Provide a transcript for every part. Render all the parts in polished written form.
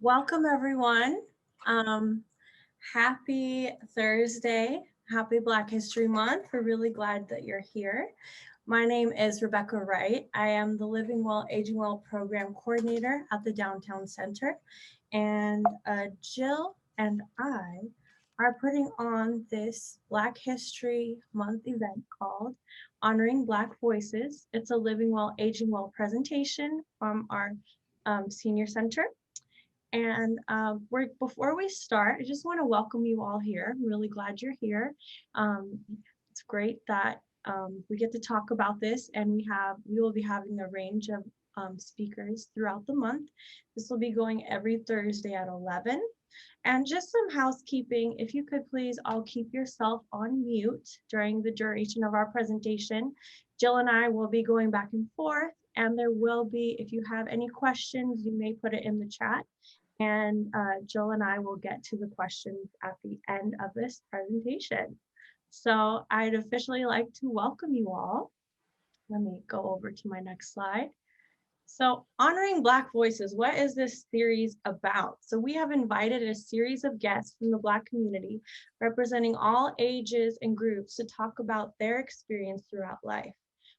Welcome, everyone. Um, Happy Thursday. Happy Black History Month. We're really glad that you're here. My name is Rebecca Wright. I am the Living Well, Aging Well Program Coordinator at the Downtown Center. And Jill and I are putting on this Black History Month event called Honoring Black Voices. It's a Living Well, Aging Well presentation from our senior center. And before we start, I just want to welcome you all here. I'm really glad you're here. Um, it's great that we get to talk about this, and we will be having a range of speakers throughout the month. This will be going every Thursday at 11. And just some housekeeping, if you could please all keep yourself on mute during the duration of our presentation. Jill and I will be going back and forth, and there will be, if you have any questions, you may put it in the chat. And Jill and I will get to the questions at the end of this presentation. So I'd officially like to welcome you all. Let me go over to my next slide. So honoring Black voices, what is this series about? So we have invited a series of guests from the Black community representing all ages and groups to talk about their experience throughout life.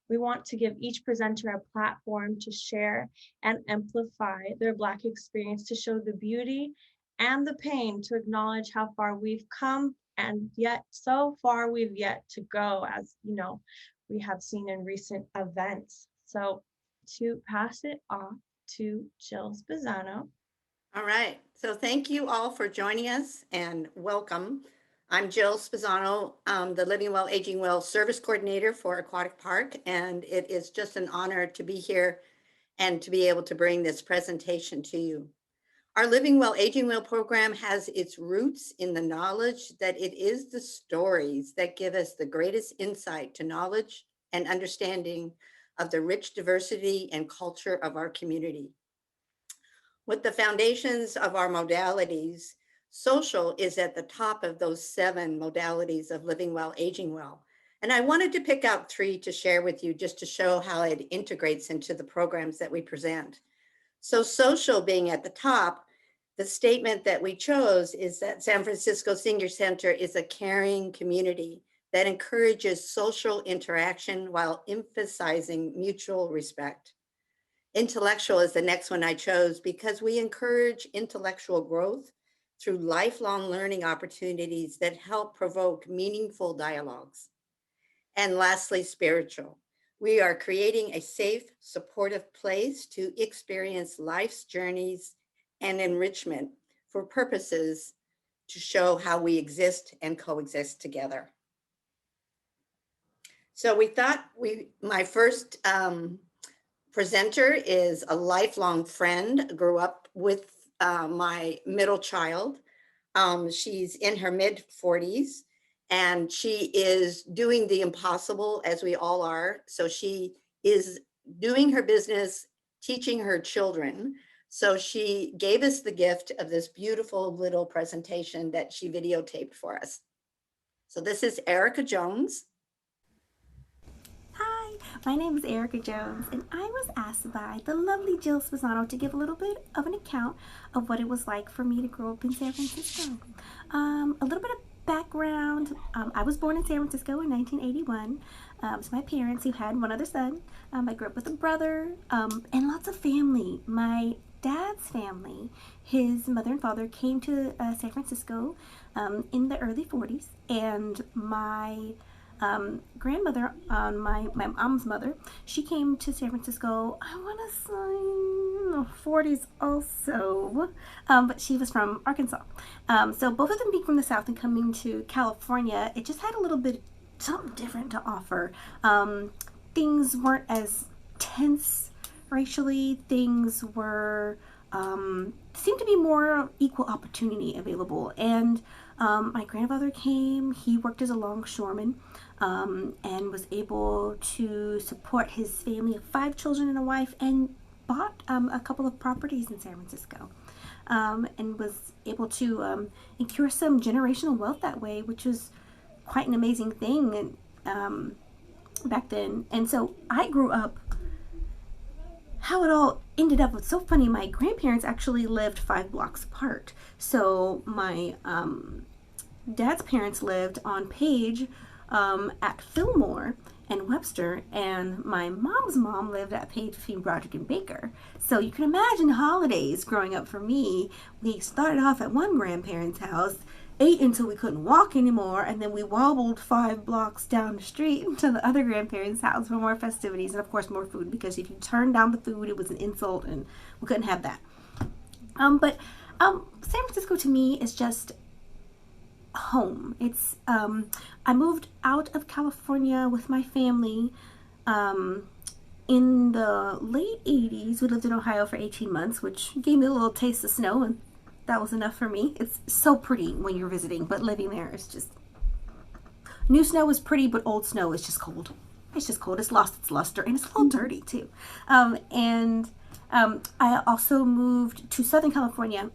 We want to give each presenter a platform to share and amplify their Black experience, to show the beauty and the pain, to acknowledge how far we've come and yet so far we've yet to go, as you know, we have seen in recent events. So to pass it off to Jill Spezzano. All right. So thank you all for joining us and welcome. I'm Jill Spezzano, the Living Well, Aging Well Service Coordinator for Aquatic Park, and it is just an honor to be here and to be able to bring this presentation to you. Our Living Well, Aging Well program has its roots in the knowledge that it is the stories that give us the greatest insight to knowledge and understanding of the rich diversity and culture of our community. With the foundations of our modalities, social is at the top of those 7 modalities of living well, aging well. And I wanted to pick out 3 to share with you just to show how it integrates into the programs that we present. So social being at the top, the statement that we chose is that San Francisco Senior Center is a caring community that encourages social interaction while emphasizing mutual respect. Intellectual is the next one I chose because we encourage intellectual growth through lifelong learning opportunities that help provoke meaningful dialogues. And lastly, spiritual. We are creating a safe, supportive place to experience life's journeys and enrichment for purposes to show how we exist and coexist together. So we thought my first presenter is a lifelong friend, grew up with my middle child. She's in her mid 40s and she is doing the impossible, as we all are. So she is doing her business, teaching her children. So she gave us the gift of this beautiful little presentation that she videotaped for us. So this is Erika Jones. Hi, my name is Erika Jones, and I was asked by the lovely Jill Spezzano to give a little bit of an account of what it was like for me to grow up in San Francisco. A little bit of background. I was born in San Francisco in 1981. So my parents, who had one other son, I grew up with a brother and lots of family. My dad's family, his mother and father came to San Francisco in the early 40s, and my grandmother on my mom's mother, she came to San Francisco, I want to say in the 40s also, but she was from Arkansas. So both of them being from the South and coming to California, it just had a little bit something different to offer. Things weren't as tense racially. Things were seemed to be more equal opportunity available. And my grandfather came. He worked as a longshoreman and was able to support his family of 5 children and a wife, and bought a couple of properties in San Francisco, and was able to incur some generational wealth that way, which was quite an amazing thing back then. And so I grew up how it all ended up. It's so funny. My grandparents actually lived 5 blocks apart. So my dad's parents lived on Page at Fillmore and Webster, and my mom's mom lived at Page between Broderick and Baker. So you can imagine holidays growing up for me. We started off at one grandparent's house, ate until we couldn't walk anymore, and then we wobbled 5 blocks down the street to the other grandparents' house for more festivities and of course more food, because if you turned down the food it was an insult and we couldn't have that. But San Francisco to me is just home. It's I moved out of California with my family in the late 80s. We lived in Ohio for 18 months, which gave me a little taste of snow, and that was enough for me. It's so pretty when you're visiting, but living there is just, new snow is pretty, but old snow is just cold. It's just cold. It's lost its luster, and it's a little dirty too. I also moved to Southern California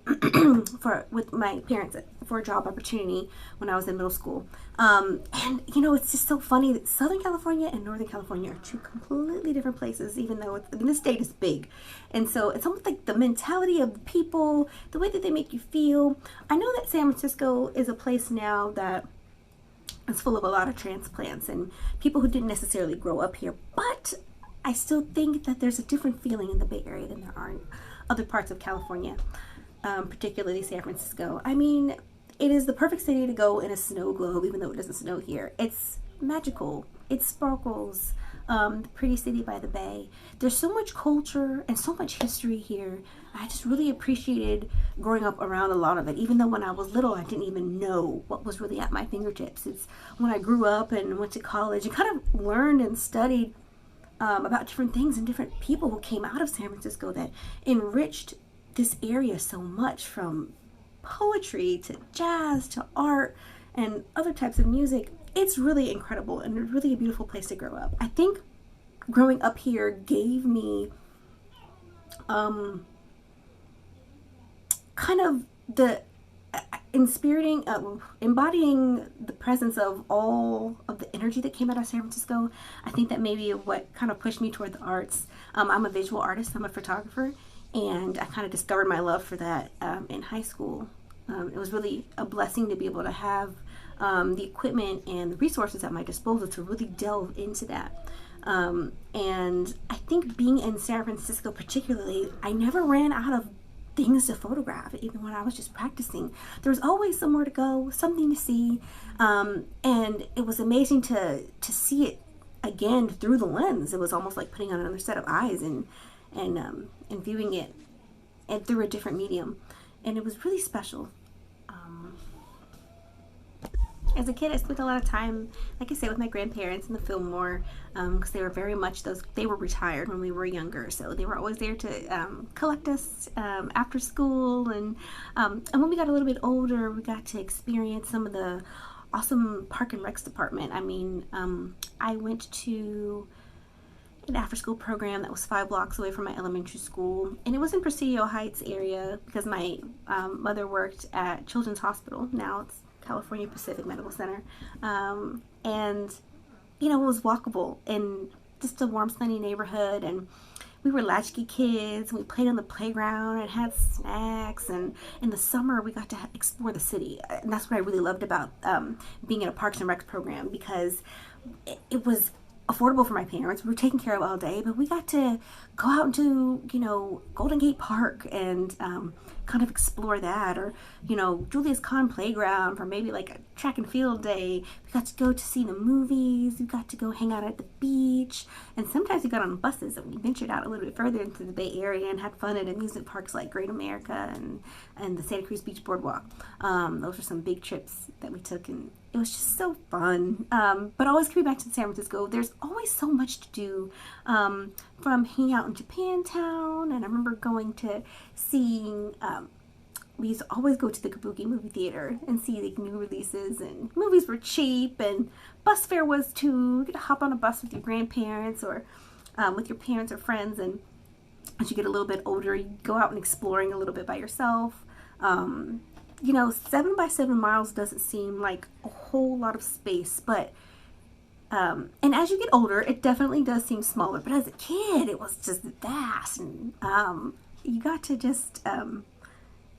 with my parents for a job opportunity when I was in middle school. And you know, it's just so funny that Southern California and Northern California are two completely different places, even though the state is big. And so it's almost like the mentality of the people, the way that they make you feel. I know that San Francisco is a place now that is full of a lot of transplants and people who didn't necessarily grow up here, but I still think that there's a different feeling in the Bay Area than there are in other parts of California, particularly San Francisco. I mean, it is the perfect city to go in a snow globe, even though it doesn't snow here. It's magical. It sparkles. The pretty city by the bay. There's so much culture and so much history here. I just really appreciated growing up around a lot of it, even though when I was little I didn't even know what was really at my fingertips. It's when I grew up and went to college and kind of learned and studied about different things and different people who came out of San Francisco that enriched this area so much, from poetry to jazz to art and other types of music. It's really incredible and really a beautiful place to grow up. I think growing up here gave me kind of the embodying the presence of all of the energy that came out of San Francisco. I think that maybe what kind of pushed me toward the arts. I'm a visual artist. I'm a photographer, and I kind of discovered my love for that in high school. It was really a blessing to be able to have the equipment and the resources at my disposal to really delve into that. And I think being in San Francisco particularly, I never ran out of things to photograph. Even when I was just practicing, there was always somewhere to go, something to see, and it was amazing to see it again through the lens. It was almost like putting on another set of eyes and viewing it and through a different medium, and it was really special. As a kid, I spent a lot of time, like I say, with my grandparents in the Fillmore, because they were very much they were retired when we were younger, so they were always there to collect us after school, and when we got a little bit older, we got to experience some of the awesome Park and Recs department. I mean, I went to an after-school program that was 5 blocks away from my elementary school, and it was in Presidio Heights area because my mother worked at Children's Hospital. Now it's California Pacific Medical Center, and you know, it was walkable and just a warm, sunny neighborhood, and we were latchkey kids, and we played on the playground and had snacks, and in the summer we got to explore the city, and that's what I really loved about being in a Parks and Rec program, because it was affordable for my parents. We were taken care of all day, but we got to go out into, you know, Golden Gate Park and kind of explore that, or, you know, Julius Kahn Playground for maybe like a track and field day. We got to go to see the movies. We got to go hang out at the beach, and sometimes we got on buses and we ventured out a little bit further into the Bay Area and had fun at amusement parks like Great America and the Santa Cruz Beach Boardwalk. Those were some big trips that we took, and it was just so fun. But always coming back to San Francisco, there's always so much to do, from hanging out in Japantown, and I remember going to seeing, we used to always go to the Kabuki movie theater and see the new releases, and movies were cheap, and bus fare was too. You could hop on a bus with your grandparents or with your parents or friends, and as you get a little bit older, you go out and exploring a little bit by yourself. You know, 7 by 7 miles doesn't seem like a whole lot of space, but And as you get older, it definitely does seem smaller. But as a kid, it was just vast, and you got to just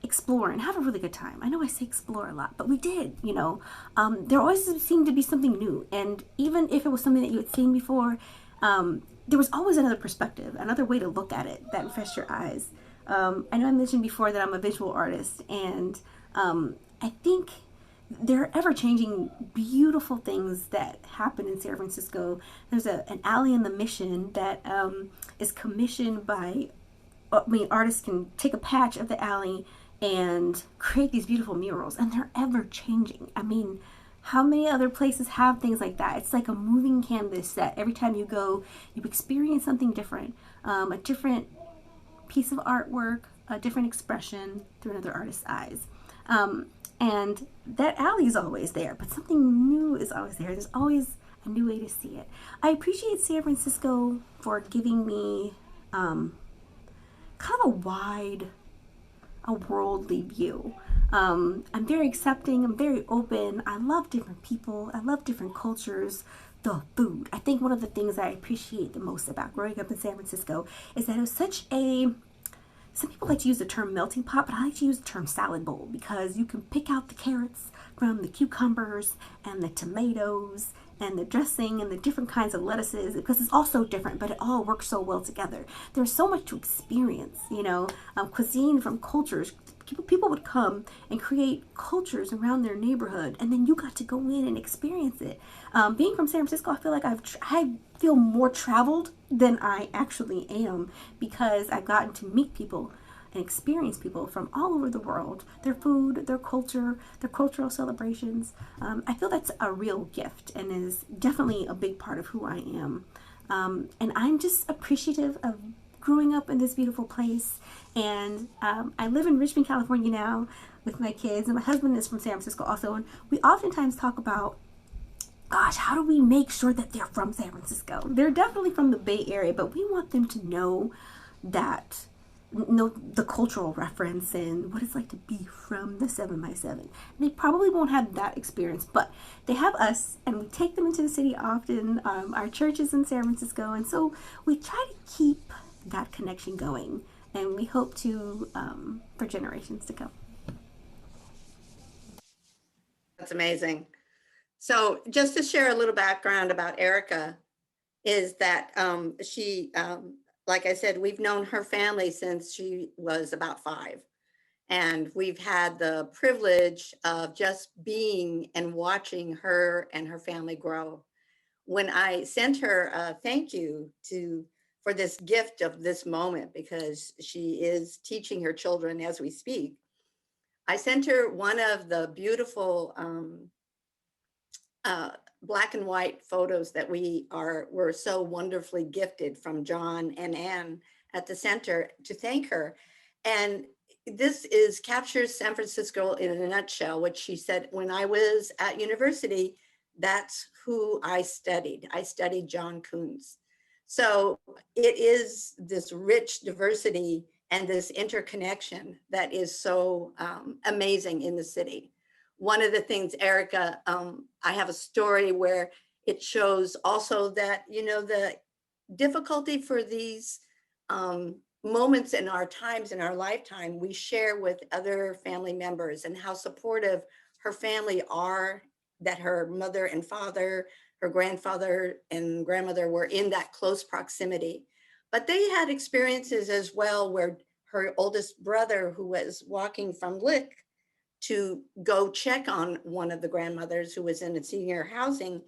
explore and have a really good time. I know I say explore a lot, but we did. There always seemed to be something new, and even if it was something that you had seen before, there was always another perspective, another way to look at it that refreshed your eyes. I know I mentioned before that I'm a visual artist, and I think there are ever-changing, beautiful things that happen in San Francisco. There's an alley in the Mission that is commissioned by, artists can take a patch of the alley and create these beautiful murals, and they're ever-changing. I mean, how many other places have things like that? It's like a moving canvas that every time you go, you experience something different, a different piece of artwork, a different expression through another artist's eyes. And that alley is always there, but something new is always there. There's always a new way to see it. I appreciate San Francisco for giving me kind of a worldly view. I'm very accepting, I'm very open. I love different people, I love different cultures. The food. I think one of the things I appreciate the most about growing up in San Francisco is that it was some people like to use the term melting pot, but I like to use the term salad bowl, because you can pick out the carrots from the cucumbers and the tomatoes and the dressing and the different kinds of lettuces, because it's all so different, but it all works so well together. There's so much to experience, cuisine from cultures. People would come and create cultures around their neighborhood, and then you got to go in and experience it. Being from San Francisco, I feel like I feel more traveled than I actually am, because I've gotten to meet people and experience people from all over the world, their food, their culture, their cultural celebrations. I feel that's a real gift and is definitely a big part of who I am. And I'm just appreciative of growing up in this beautiful place. And I live in Richmond, California now with my kids, and my husband is from San Francisco also. And we oftentimes talk about, gosh, how do we make sure that they're from San Francisco? They're definitely from the Bay Area, but we want them to know the cultural reference and what it's like to be from the 7x7. And they probably won't have that experience, but they have us, and we take them into the city often. Our church is in San Francisco, and so we try to keep that connection going, and we hope to for generations to come. That's amazing. So just to share a little background about Erika, is that she, like I said, we've known her family since she was about 5. And we've had the privilege of just being and watching her and her family grow. When I sent her a thank you for this gift of this moment, because she is teaching her children as we speak, I sent her one of the beautiful black and white photos that were so wonderfully gifted from John and Ann at the center to thank her. And this captures San Francisco in a nutshell, which she said, when I was at university, that's who I studied. I studied John Koons. So it is this rich diversity and this interconnection that is so amazing in the city. One of the things, Erika, I have a story where it shows also that, the difficulty for these moments in our times, in our lifetime, we share with other family members, and how supportive her family are, that her mother and father, her grandfather and grandmother were in that close proximity. But they had experiences as well where her oldest brother, who was walking from Lick to go check on one of the grandmothers who was in a senior housing,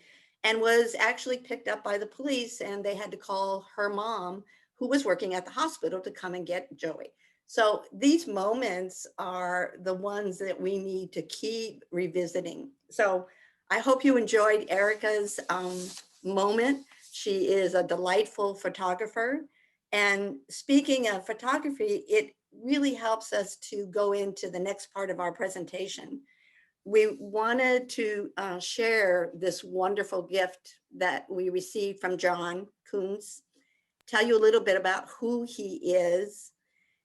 and was actually picked up by the police, and they had to call her mom, who was working at the hospital, to come and get Joey. So these moments are the ones that we need to keep revisiting. So I hope you enjoyed Erika's moment. She is a delightful photographer. And speaking of photography, it really helps us to go into the next part of our presentation. We wanted to share this wonderful gift that we received from John Koons, tell you a little bit about who he is.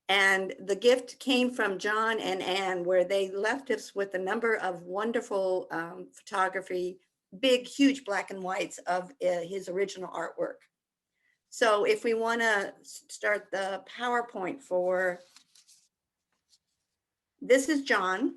And the gift came from John and Ann, where they left us with a number of wonderful photography big, huge black and whites of his original artwork. So if we want to start the PowerPoint for, this is John.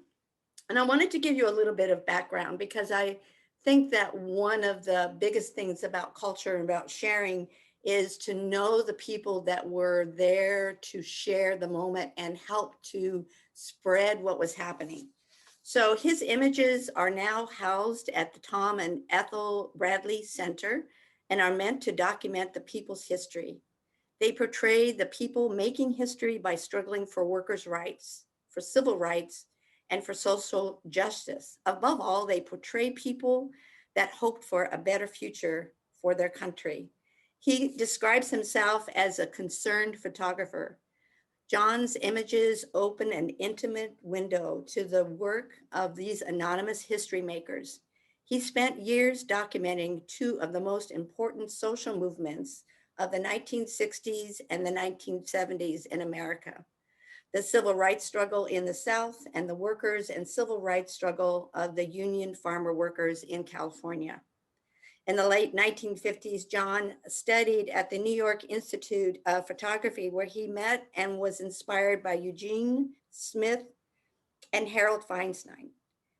And I wanted to give you a little bit of background because I think that one of the biggest things about culture and about sharing is to know the people that were there to share the moment and help to spread what was happening. So his images are now housed at the Tom and Ethel Bradley Center and are meant to document the people's history. They portray the people making history by struggling for workers' rights, for civil rights, and for social justice. Above all, they portray people that hoped for a better future for their country. He describes himself as a concerned photographer. John's images open an intimate window to the work of these anonymous history makers. He spent years documenting two of the most important social movements of the 1960s and the 1970s in America: the civil rights struggle in the South and the workers and civil rights struggle of the union farmer workers in California. In the late 1950s, John studied at the New York Institute of Photography, where he met and was inspired by Eugene Smith and Harold Feinstein.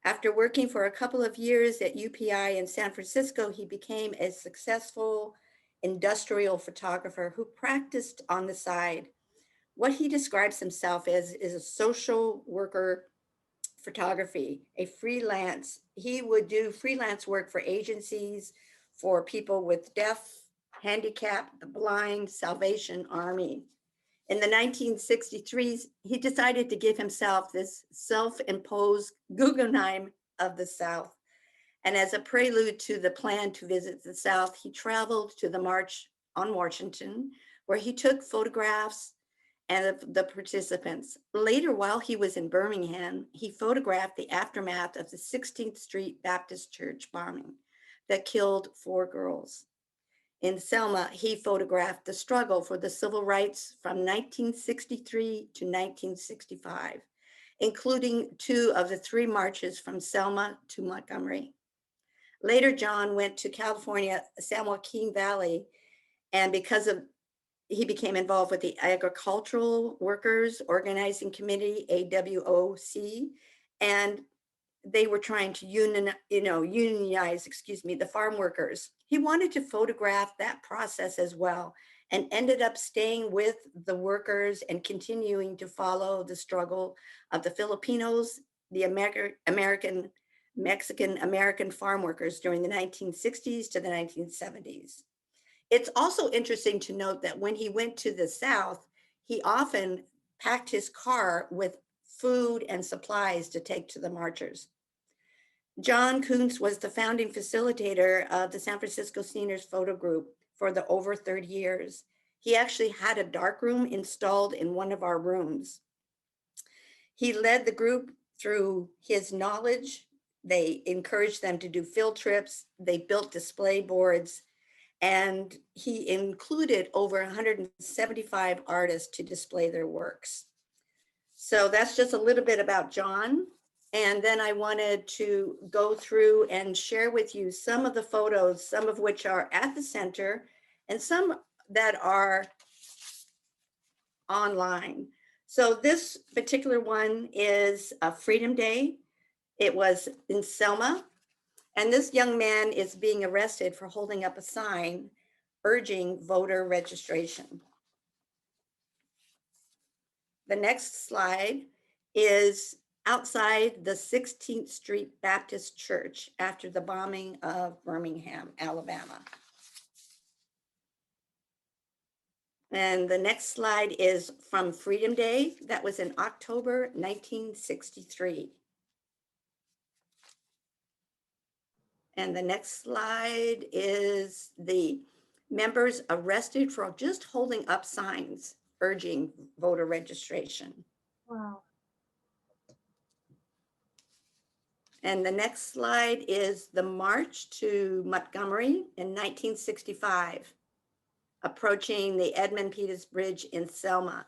After working for a couple of years at UPI in San Francisco, he became a successful industrial photographer who practiced on the side. What he describes himself as is a social worker photography, a freelance. He would do freelance work for agencies, for people with deaf, handicap, the blind, Salvation Army. In the 1963s, he decided to give himself this self-imposed Guggenheim of the South. And as a prelude to the plan to visit the South, he traveled to the March on Washington, where he took photographs and the participants. Later, while he was in Birmingham, he photographed the aftermath of the 16th Street Baptist Church bombing that killed 4 girls. In Selma, he photographed the struggle for the civil rights from 1963 to 1965, including 2 of the 3 marches from Selma to Montgomery. Later, John went to California, San Joaquin Valley, and he became involved with the Agricultural Workers Organizing Committee, AWOC, and they were trying to unionize, the farm workers. He wanted to photograph that process as well and ended up staying with the workers and continuing to follow the struggle of the Filipinos, the Mexican-American farm workers during the 1960s to the 1970s. It's also interesting to note that when he went to the South, he often packed his car with food and supplies to take to the marchers. John Kuntz was the founding facilitator of the San Francisco Seniors Photo Group for the over 30 years. He actually had a darkroom installed in one of our rooms. He led the group through his knowledge. They encouraged them to do field trips. They built display boards. And he included over 175 artists to display their works. So that's just a little bit about John. And then I wanted to go through and share with you some of the photos, some of which are at the center and some that are online. So this particular one is a Freedom Day. It was in Selma. And this young man is being arrested for holding up a sign urging voter registration. The next slide is outside the 16th Street Baptist Church after the bombing of Birmingham, Alabama. And the next slide is from Freedom Day. That was in October 1963. And the next slide is the members arrested for just holding up signs urging voter registration. Wow. And the next slide is the march to Montgomery in 1965, approaching the Edmund Pettus Bridge in Selma.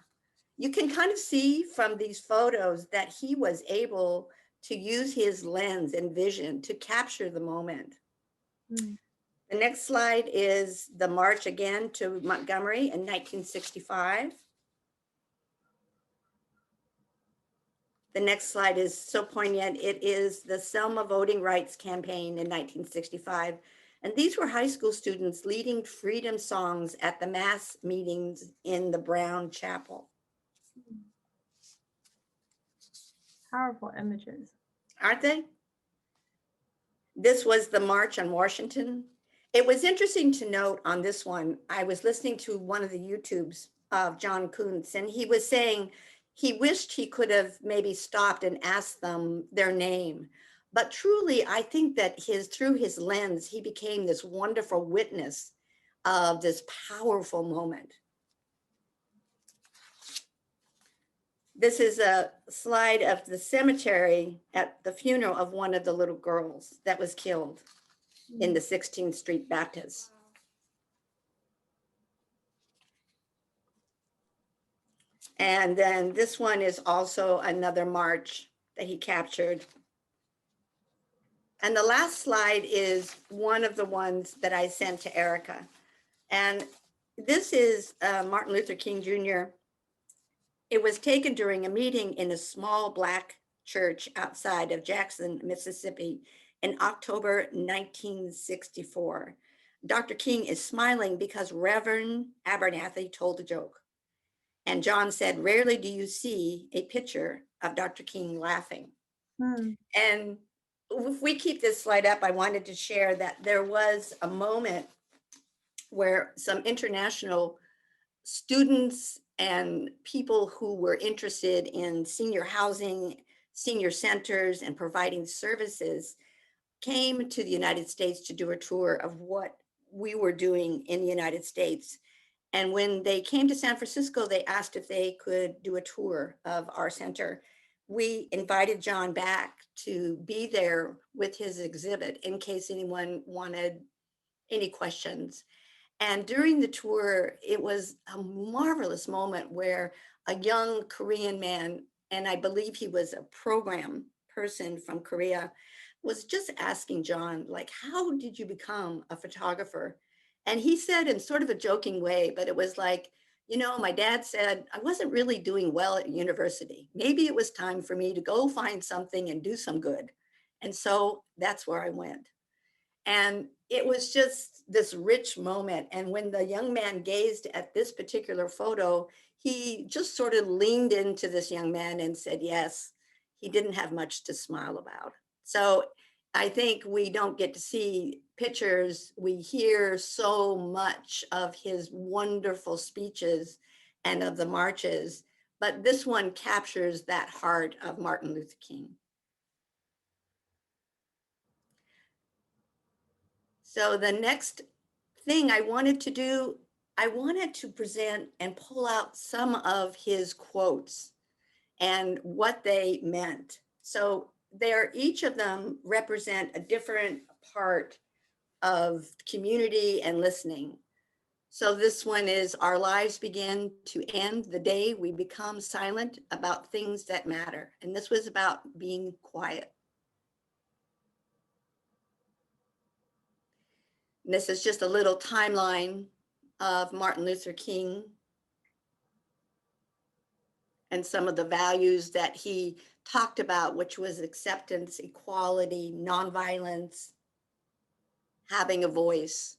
You can kind of see from these photos that he was able to use his lens and vision to capture the moment. Mm. The next slide is the march again to Montgomery in 1965. The next slide is so poignant. It is the Selma Voting Rights Campaign in 1965. And these were high school students leading freedom songs at the mass meetings in the Brown Chapel. Powerful images. Aren't they? This was the March on Washington. It was interesting to note on this one, I was listening to one of the YouTubes of John Kuntz, and he was saying he wished he could have maybe stopped and asked them their name. But truly, I think that through his lens, he became this wonderful witness of this powerful moment. This is a slide of the cemetery at the funeral of one of the little girls that was killed in the 16th Street Baptist. And then this one is also another march that he captured. And the last slide is one of the ones that I sent to Erika. And this is Martin Luther King Jr. It was taken during a meeting in a small Black church outside of Jackson, Mississippi in October 1964. Dr. King is smiling because Reverend Abernathy told a joke. And John said, rarely do you see a picture of Dr. King laughing. Mm. And if we keep this slide up, I wanted to share that there was a moment where some international students and people who were interested in senior housing, senior centers, and providing services came to the United States to do a tour of what we were doing in the United States. And when they came to San Francisco, they asked if they could do a tour of our center. We invited John back to be there with his exhibit in case anyone wanted any questions. And during the tour, it was a marvelous moment where a young Korean man, and I believe he was a program person from Korea, was just asking John, like, how did you become a photographer? And he said in sort of a joking way, but it was like, you know, my dad said I wasn't really doing well at university. Maybe it was time for me to go find something and do some good. And so that's where I went. And it was just this rich moment. And when the young man gazed at this particular photo, he just sort of leaned into this young man and said, yes, he didn't have much to smile about. So I think we don't get to see pictures. We hear so much of his wonderful speeches and of the marches, but this one captures that heart of Martin Luther King. So the next thing I wanted to do, I wanted to present and pull out some of his quotes and what they meant. So each of them represent a different part of community and listening. So this one is, our lives begin to end the day we become silent about things that matter. And this was about being quiet. And this is just a little timeline of Martin Luther King and some of the values that he talked about, which was acceptance, equality, nonviolence, having a voice.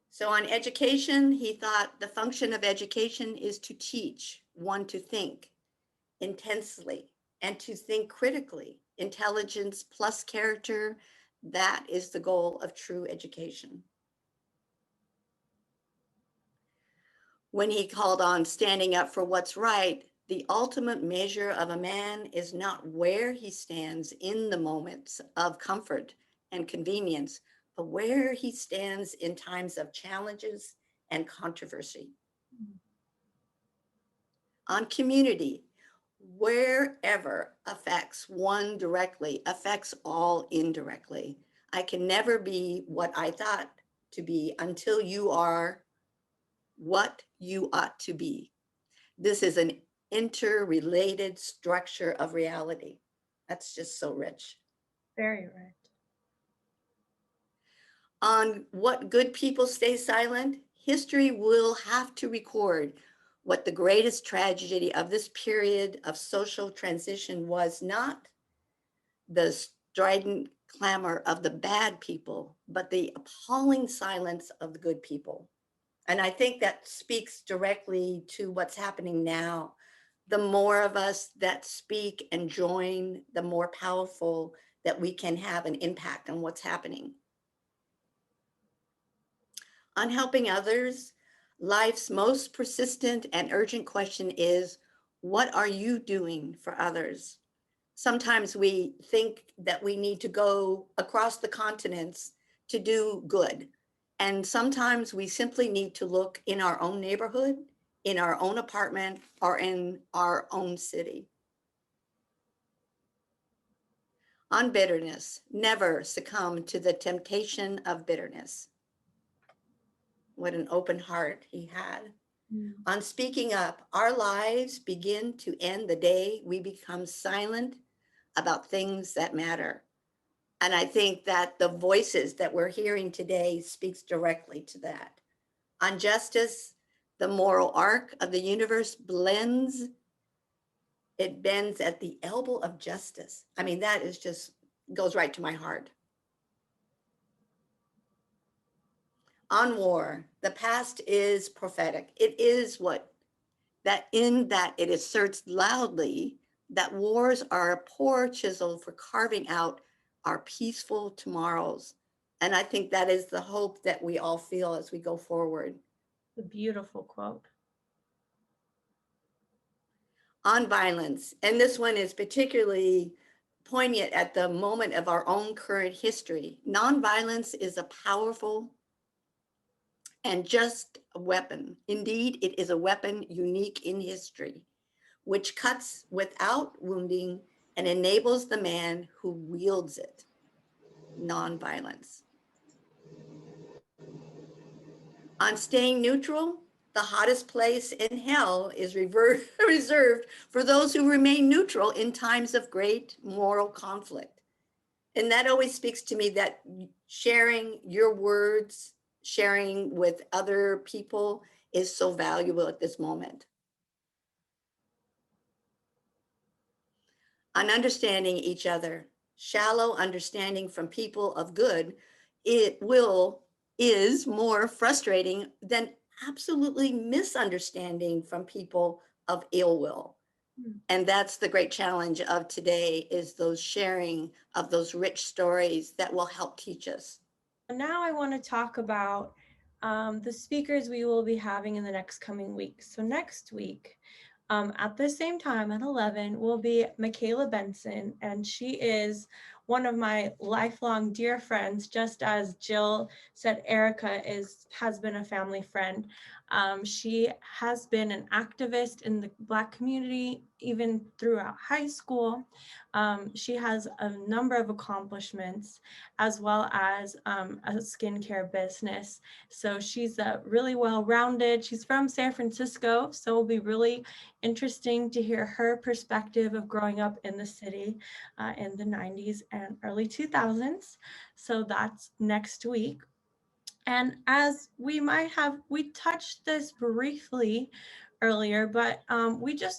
So on education, he thought the function of education is to teach one to think intensely and to think critically. Intelligence plus character, that is the goal of true education. When he called on standing up for what's right, the ultimate measure of a man is not where he stands in the moments of comfort and convenience, but where he stands in times of challenges and controversy. On community, wherever affects one directly, affects all indirectly. I can never be what I thought to be until you are what you ought to be. This is an interrelated structure of reality. That's just so rich. Very right. On what good people stay silent, history will have to record what the greatest tragedy of this period of social transition was not the strident clamor of the bad people, but the appalling silence of the good people. And I think that speaks directly to what's happening now. The more of us that speak and join, the more powerful that we can have an impact on what's happening. On helping others, life's most persistent and urgent question is, what are you doing for others? Sometimes we think that we need to go across the continents to do good. And sometimes we simply need to look in our own neighborhood, in our own apartment, or in our own city. On bitterness, never succumb to the temptation of bitterness. What an open heart he had. On speaking up, our lives begin to end the day we become silent about things that matter. And I think that the voices that we're hearing today speaks directly to that. On justice, the moral arc of the universe blends, it bends at the elbow of justice. I mean, that is just goes right to my heart. On war, the past is prophetic. It is what that in that it asserts loudly that wars are a poor chisel for carving out our peaceful tomorrows. And I think that is the hope that we all feel as we go forward. The beautiful quote. On violence, and this one is particularly poignant at the moment of our own current history. Nonviolence is a powerful and just a weapon. Indeed, it is a weapon unique in history, which cuts without wounding and enables the man who wields it. Nonviolence. On staying neutral, the hottest place in hell is reserved for those who remain neutral in times of great moral conflict. And that always speaks to me that sharing your words, sharing with other people is so valuable at this moment. On understanding each other, shallow understanding from people of good, is more frustrating than absolutely misunderstanding from people of ill will. And that's the great challenge of today, is those sharing of those rich stories that will help teach us. Now I want to talk about the speakers we will be having in the next coming weeks. So next week, at the same time at 11 will be Michaela Benson, and she is one of my lifelong dear friends, just as Jill said Erika has been a family friend. She has been an activist in the Black community, even throughout high school. She has a number of accomplishments, as well as a skincare business. So she's really well-rounded. She's from San Francisco, so it'll be really interesting to hear her perspective of growing up in the city in the 90s and early 2000s. So that's next week. And as we touched this briefly earlier, but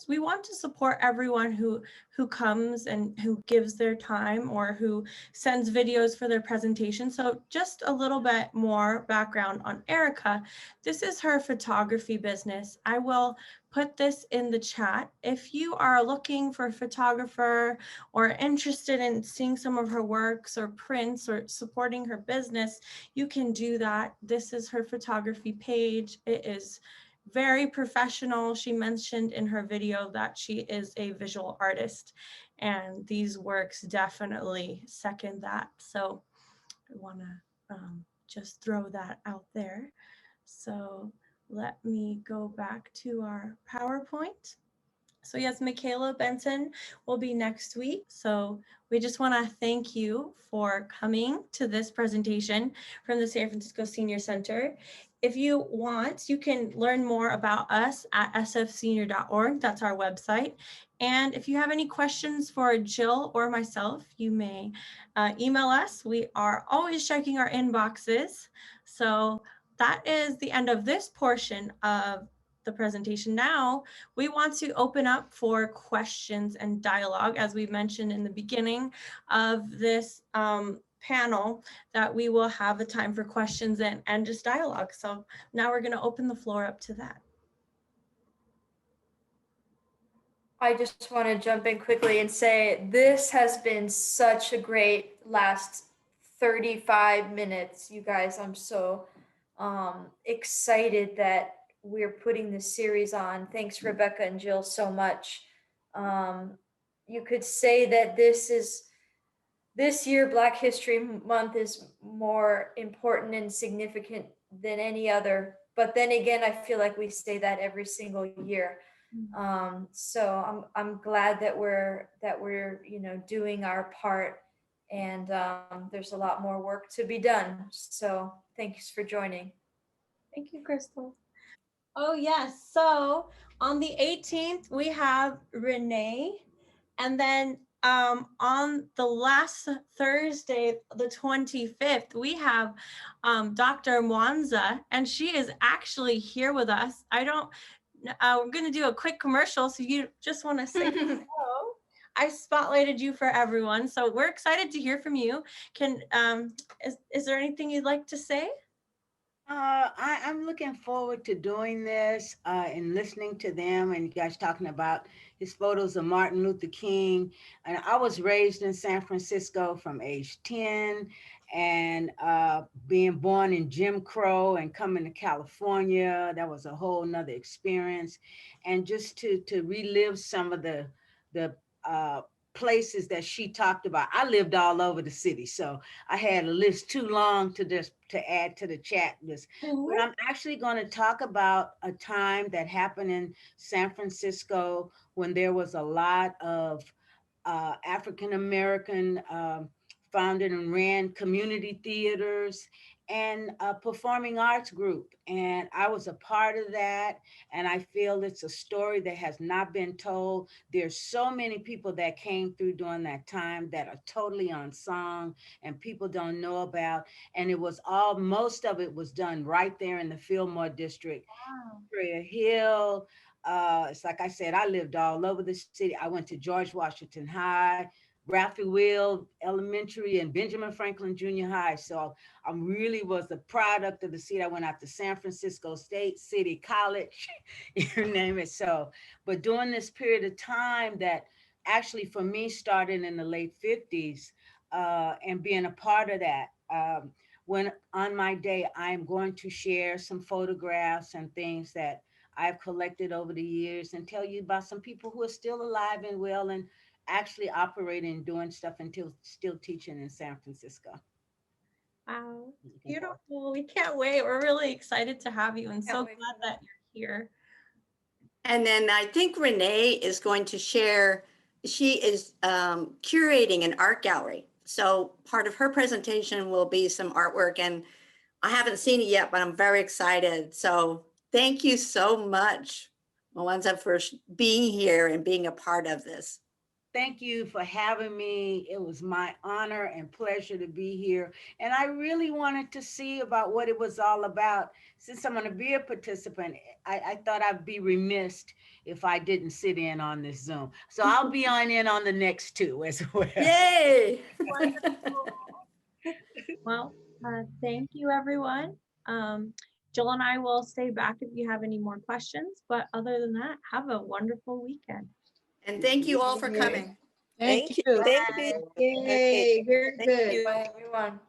we want to support everyone who comes and who gives their time or who sends videos for their presentation. So just a little bit more background on Erika. This is her photography business. I will put this in the chat. If you are looking for a photographer or interested in seeing some of her works or prints or supporting her business, you can do that. This is her photography page. It is very professional. She mentioned in her video that she is a visual artist, and these works definitely second that. So I want to just throw that out there. So let me go back to our PowerPoint. So yes, Michaela Benson will be next week. So we just want to thank you for coming to this presentation from the San Francisco Senior Center. if you want, you can learn more about us at sfsenior.org. That's our website. And if you have any questions for Jill or myself, you may email us. We are always checking our inboxes. So that is the end of this portion of the presentation. Now we want to open up for questions and dialogue, as we mentioned in the beginning of this panel, that we will have a time for questions and just dialogue. So now we're going to open the floor up to that. I just want to jump in quickly and say this has been such a great last 35 minutes, you guys. I'm so excited that we're putting this series on. Thanks, Rebecca and Jill, so much. You could say that this year, Black History Month is more important and significant than any other. But then again, I feel like we say that every single year. So I'm glad that we're doing our part, and there's a lot more work to be done. So thanks for joining. Thank you, Crystal. Oh yes, so on the 18th we have Renee, and then on the last Thursday, the 25th, we have Dr. Mwanza, and she is actually here with us. We're going to do a quick commercial, so you just want to say hello. I spotlighted you for everyone, so we're excited to hear from you. Is there anything you'd like to say? I'm looking forward to doing this and listening to them and you guys talking about his photos of Martin Luther King. And I was raised in San Francisco from age 10 and being born in Jim Crow and coming to California, that was a whole nother experience. And just to relive some of the places that she talked about. I lived all over the city, so I had a list too long to add to the chat list. But I'm actually going to talk about a time that happened in San Francisco when there was a lot of African American founded and ran community theaters and a performing arts group. And I was a part of that. And I feel it's a story that has not been told. There's so many people that came through during that time that are totally unsung and people don't know about. And it was most of it was done right there in the Fillmore district. Wow. Victoria Hill. It's like I said, I lived all over the city. I went to George Washington High, Raphael Elementary, and Benjamin Franklin Junior High. So I really was a product of the city. I went out to San Francisco State City College, you name it. So, but during this period of time that actually for me started in the late 50s and being a part of that, when on my day, I'm going to share some photographs and things that I've collected over the years and tell you about some people who are still alive and well and actually operating, doing stuff until still teaching in San Francisco. Wow, beautiful. We can't wait. We're really excited to have you and so glad that you're here. And then I think Renee is going to share, she is curating an art gallery. So part of her presentation will be some artwork, and I haven't seen it yet, but I'm very excited. So thank you so much, Mwanza, for being here and being a part of this. Thank you for having me. It was my honor and pleasure to be here. And I really wanted to see about what it was all about. Since I'm going to be a participant, I thought I'd be remiss if I didn't sit in on this Zoom. So I'll be in on the next two as well. Yay! Well, thank you, everyone. Jill and I will stay back if you have any more questions. But other than that, have a wonderful weekend. And thank you all for coming. Thank you. Thank you. Yay, very good. Bye, everyone.